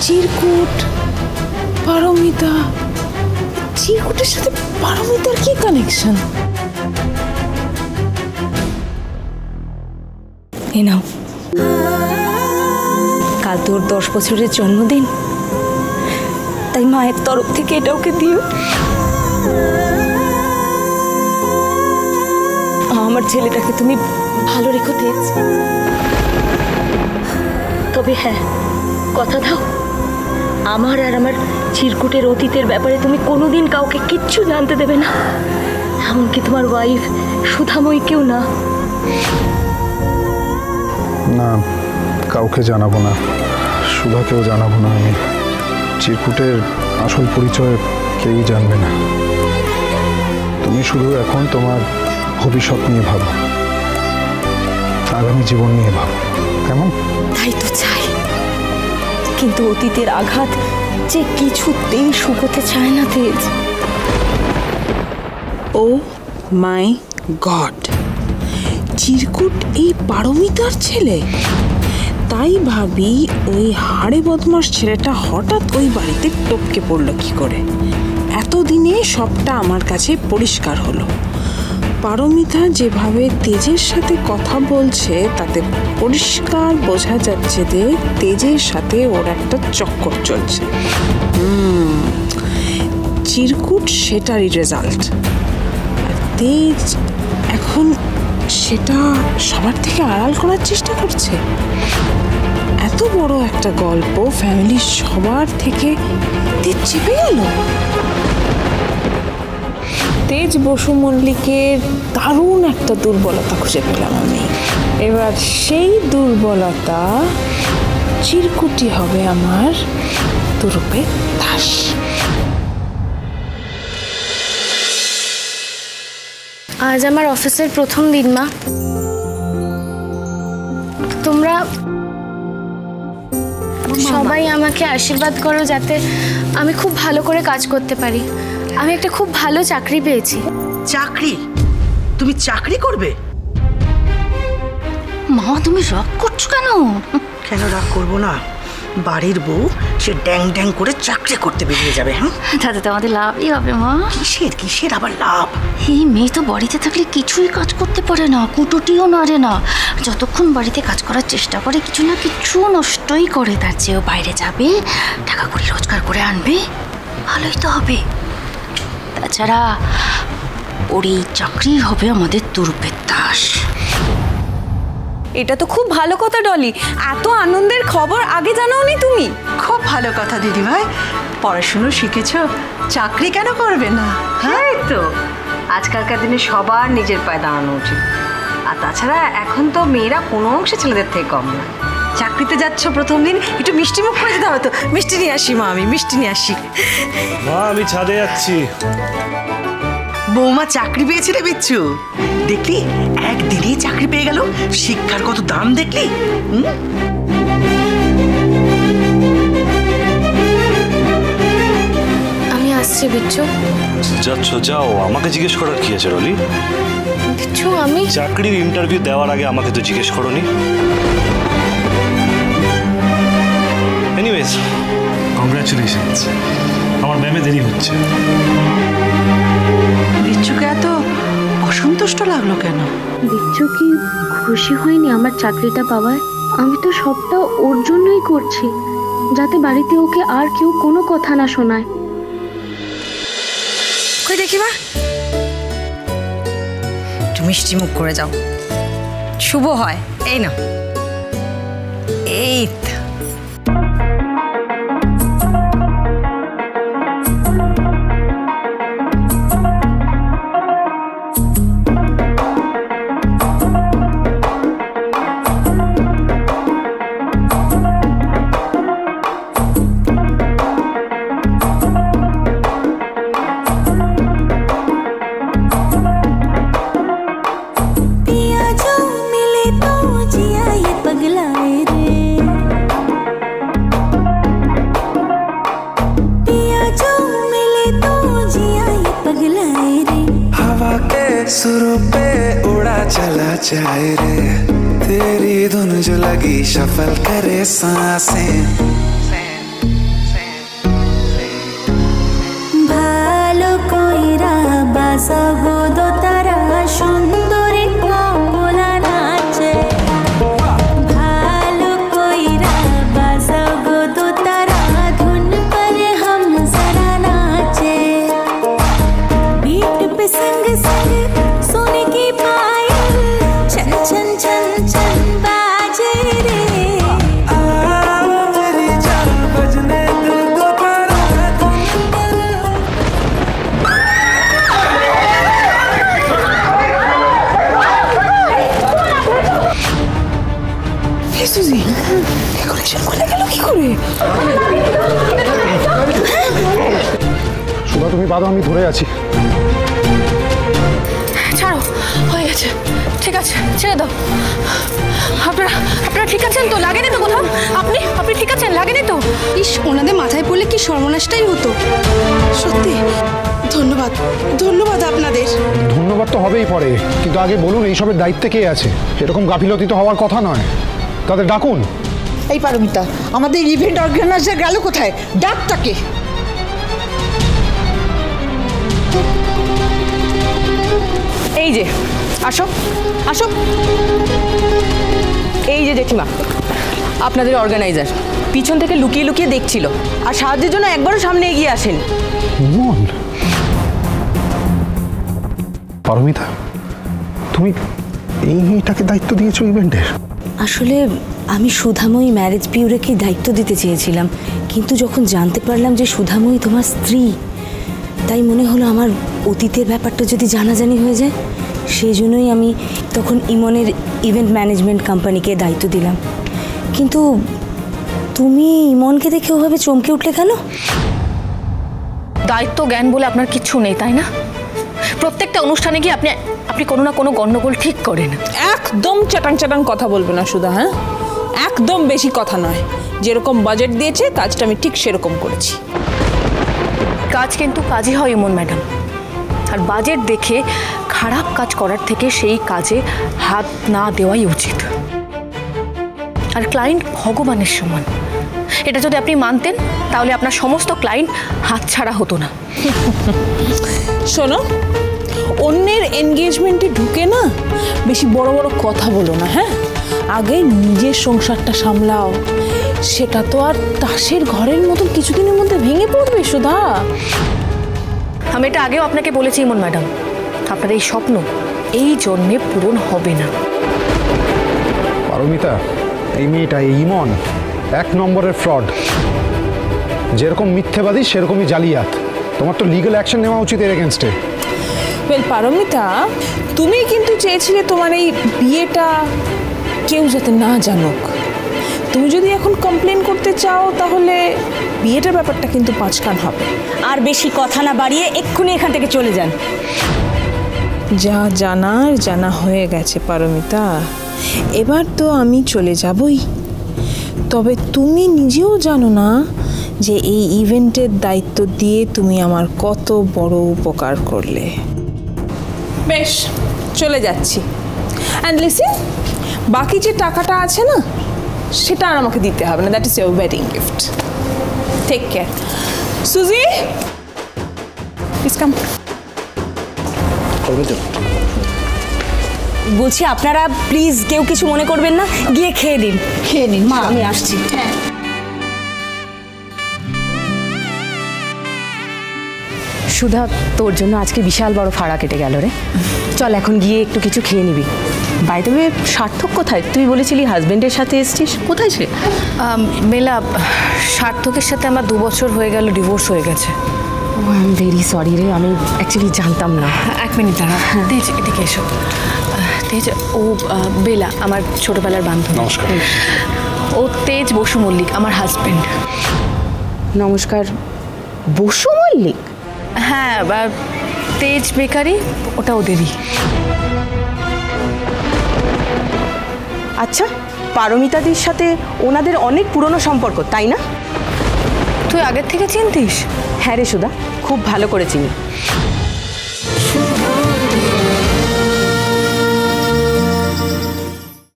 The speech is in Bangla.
চিরকুট, পারমিতা। চিরকুটের সাথে পারমিতার কি কানেকশন? এই নাও, কাল তোর 10 বছরের জন্মদিন, তাই মায়ের তরফ থেকে এটা ওকে দিও। আমার ছেলেটাকে তুমি ভালো রেখো তেজ। তবে হ্যাঁ, কথা দাও, আমার আর আমার চিরকুটের অতীতের ব্যাপারে তুমি কোনোদিন কাউকে কিচ্ছু জানতে দেবে না, এমনকি তোমার ওয়াইফ সুধাময়ীকেও না। না, কাউকে জানাবো না, সুধাকেও জানাবো না। আমি চিরকুটের আসল পরিচয় কেউই জানবে না। তুমি শুধু এখন তোমার ভবিষ্যৎ নিয়ে ভাবো, আগামী জীবন নিয়ে ভাবো, কেমন? তাই তো চাই, কিন্তু অতীতের আঘাত যে কিছুতেই শুকোতে চায় না তেজ। ও মাই গড, চিরকুট এই পারমিতার ছেলে? তাই ভাবি ওই হাড়ে বদমাস ছেলেটা হঠাৎ ওই বাড়িতে টপকে পড়লো কি করে। এতদিনে সবটা আমার কাছে পরিষ্কার হলো। পারমিতা যেভাবে তেজের সাথে কথা বলছে তাতে পরিষ্কার বোঝা যাচ্ছে যে তেজের সাথে ওর একটা চক্কর চলছে। চিরকুট সেটারই রেজাল্ট, আর তেজ এখন সেটা সবার থেকে আড়াল করার চেষ্টা করছে। এত বড় একটা গল্প ফ্যামিলির সবার থেকে তেজ চেপে গেল। তেজ বসু মল্লিকের দারুণ একটা দুর্বলতা খুঁজে পেলাম আমি। এবার সেই দুর্বলতা চিরকুটি হবে আমার তুরুপের দাস। আজ আমার অফিসের প্রথম দিন মা। তোমরা সবাই আমাকে আশীর্বাদ করো যাতে আমি খুব ভালো করে কাজ করতে পারি। আমি একটা খুব ভালো চাকরি পেয়েছি। চাকরি? তুমি চাকরি করবে? মা, তুমি রাগ করছো কেন? কেন রাগ করবো না? বাড়ির বউ সে ড্যাং ড্যাং করে চাকরি করতে বেরিয়ে যাবে। হ্যাঁ, তাতে তো আমাদের লাভই হবে মা। কিসের কিসের আবার লাভ? এই মেয়ে তো বাড়িতে থাকলে কিছুই কাজ করতে পারে না, কুটোটিও নাড়ে না। যতক্ষণ বাড়িতে কাজ করার চেষ্টা করে কিছু না কিছু নষ্টই করে। তার চেয়েও বাইরে যাবে, টাকা কড়ি রোজগার করে আনবে, ভালোই তো হবে। তাছাড়া ওর এই চাকরি হবে আমাদের তুরুপের দাস। এটা তো খুব ভালো কথা ডলি, এত আনন্দের খবর আগে জানাওনি তুমি। খুব ভালো কথা দিদিভাই, পড়াশুনো শিখেছো, চাকরি কেন করবে না? হ্যাঁ তো, আজকালকার দিনে সবার নিজের পায়ে দাঁড়ানো উচিত। আর তাছাড়া এখন তো মেয়েরা কোনো অংশে ছেলেদের থেকে কম না। চাকরিতে যাচ্ছ প্রথম দিন, একটু মিষ্টি মুখ করে যেতে হবে তো। মিষ্টি নিয়ে আসি মা, আমি মিষ্টি নিয়ে আসি। মা, আমি ছাদে যাচ্ছি। বৌমা চাকরি পেয়েছে রে বিচ্ছু, দেখলি একদিনেই চাকরি পেয়ে গেল। শিক্ষার কত দাম দেখলি? আমি আসছি বিচ্ছু। যাচ্ছ যাও, আমাকে জিজ্ঞেস করার কি আছে রলি? বিচ্ছু আমি চাকরির ইন্টারভিউ দেওয়ার আগে আমাকে তো জিজ্ঞেস করোনি। এনিওয়েজ, কংগ্রাচুলেশনস, আমার ম্যামে দেরি হচ্ছে। বিচ্ছুকে এত অসন্তুষ্ট লাগলো কেন? বিচ্ছু কি খুশি হয়নি আমার চাকরিটা পাওয়ায়? আমি তো সবটা ওর জন্যই করছি, যাতে বাড়িতে ওকে আর কেউ কোনো কথা না শোনায়। কই দেখি মা, একটু মিষ্টি মুখ করে যাও, শুভ হয়। এই না, এই सुरों पे उड़ा चला जाए रे, तेरी धुन जो लगी शफल करे सांसें। বাজাগো দোতারা সুন্দরী কমলা নাচে ভালো কইরা বাজাগো দোতারা ধুন पर हम जरा नाचे बीट पे संग संग सोने की पायल छन छन छन छन बाजे रे সুজি ডেকোরেশন খুলে গেল কি করে? সুধা তুমি বাদো, আমি ধরে আছি। ছাড়ো, হয়ে গেছে, ঠিক আছে, ছেড়ে দাও। আপনারা ঠিক আছেন তো? লাগেনি তো কোথাও? আপনি ঠিক আছেন? লাগেনি তো? ইস, ওনাদের মাথায় পড়লে কি সর্বনাশটাই হতো। সত্যি ধন্যবাদ, ধন্যবাদ আপনাদের। ধন্যবাদ তো হবেই পরে, কিন্তু আগে বলুন এইসবের দায়িত্বে কে আছে? এরকম গাফিলতি তো হওয়ার কথা নয়, তাদের ডাকুন। এই পারমিতা, আমাদের ইভেন্ট অর্গানাইজার গেল কোথায়? ডাক তাকে। এই যে আসো আসো, এই যে জেঠিমা আপনাদের অর্গানাইজার পিছন থেকে লুকিয়ে লুকিয়ে দেখছিল আর সাহায্যের জন্য একবারও সামনে এগিয়ে আসেন। ইমন, পারমিতা, তুমি এই মেয়েটাকে দায়িত্ব দিয়েছো ইভেন্টের? আসলে আমি সুধাময়ী ম্যারেজ বিউরোকে দায়িত্ব দিতে চেয়েছিলাম, কিন্তু যখন জানতে পারলাম যে সুধাময়ী তোমার স্ত্রী, তাই মনে হলো আমার অতীতের ব্যাপারটা যদি জানাজানি হয়ে যায়, সেই জন্যই আমি তখন ইমনের ইভেন্ট ম্যানেজমেন্ট কোম্পানিকে দায়িত্ব দিলাম। কিন্তু তুমি ইমনকে দেখে ওভাবে চমকে উঠলে কেন? দায়িত্ব জ্ঞান বলে আপনার কিচ্ছু নেই, তাই না? প্রত্যেকটা অনুষ্ঠানে গিয়ে আপনি কোনো না কোনো গন্ডগোল ঠিক করেন। একদম চাটাং চাটাং কথা বলবে না সুধা, হ্যাঁ? একদম বেশি কথা নয়। যেরকম বাজেট দিয়েছে কাজটা আমি ঠিক সেরকম করেছি। কাজ কিন্তু কাজই হয় ইমন ম্যাডাম, আর বাজেট দেখে খারাপ কাজ করার থেকে সেই কাজে হাত না দেওয়াই উচিত। আর ক্লায়েন্ট ভগবানের সমান, এটা যদি আপনি মানতেন তাহলে আপনার সমস্ত ক্লায়েন্ট হাতছাড়া হতো না। শোনো, অন্যের এনগেজমেন্টে ঢুকে না বেশি বড় বড় কথা বলো না, হ্যাঁ? আগে নিজের সংসারটা সামলাও। সেটা তো আর তাসের ঘরের মতন কিছুদিনের মধ্যে ভেঙে পড়বে সুধা। আমি এটা আগেও আপনাকে বলেছি ইমন ম্যাডাম, আপনার এই স্বপ্ন এই জন্যে পূরণ হবে না। পারমিতা, এই মেয়েটা, এই ইমন এক নম্বরের ফ্রড। যেরকম মিথ্যেবাদী সেরকমই জালিয়াত। তোমার তো লিগ্যাল অ্যাকশন নেওয়া উচিত এর এগেনস্টে। ওয়েল পারমিতা, তুমি কিন্তু চেয়েছিলে তোমার এই বিয়েটা কেউ যাতে না জানুক। তুমি যদি এখন কমপ্লেন করতে চাও তাহলে বিয়েটার ব্যাপারটা কিন্তু পাঁচকান হবে। আর বেশি কথা না বাড়িয়ে এক্ষুনি এখান থেকে চলে যান। যা জানার জানা হয়ে গেছে পারমিতা, এবার তো আমি চলে যাবই। তবে তুমি নিজেও জানো না যে এই ইভেন্টের দায়িত্ব দিয়ে তুমি আমার কত বড় উপকার করলে। বেশ, চলে যাচ্ছি। অ্যান্ড লিসেন, বাকি যে টাকাটা আছে না, সেটা আর আমাকে দিতে হবে না। That is your wedding gift. Take care. Suji, please come. বলছি আপনারা প্লিজ কেউ কিছু মনে করবেন না, গিয়ে খেয়ে দিন। খেয়ে নিন মা, আমি আসছি। হ্যাঁ। সুধা, তোর জন্য আজকে বিশাল বড় ফাড়া কেটে গেল রে। চল এখন গিয়ে একটু কিছু খেয়ে নিবি। বাই দ্য ওয়ে, সার্থক কোথায়? তুই বলেছিলি হাজবেন্ডের সাথে এসছিস, কোথায় সে? বেলা, সার্থকের সাথে আমার 2 বছর হয়ে গেল, ডিভোর্স হয়ে গেছে। ও আই এম ভেরি সরি রে, আমি অ্যাকচুয়ালি জানতাম না। 1 মিনিট দাঁড়া। তেজ, এদিকে এসো। তেজ, ও বেলা আমার ছোটবেলার বান্ধবী। নমস্কার। ও তেজ বসু মল্লিক, আমার হাজবেন্ড। নমস্কার। বসু মল্লিক? হ্যাঁ, তেজ বেকারি, ওটা ওদেরই। আচ্ছা, পারমিতাদির সাথে ওনাদের অনেক পুরনো সম্পর্ক, তাই না? তুই আগের থেকে চিনতিস? হ্যাঁ রে সুধা, খুব ভালো করে চিনি।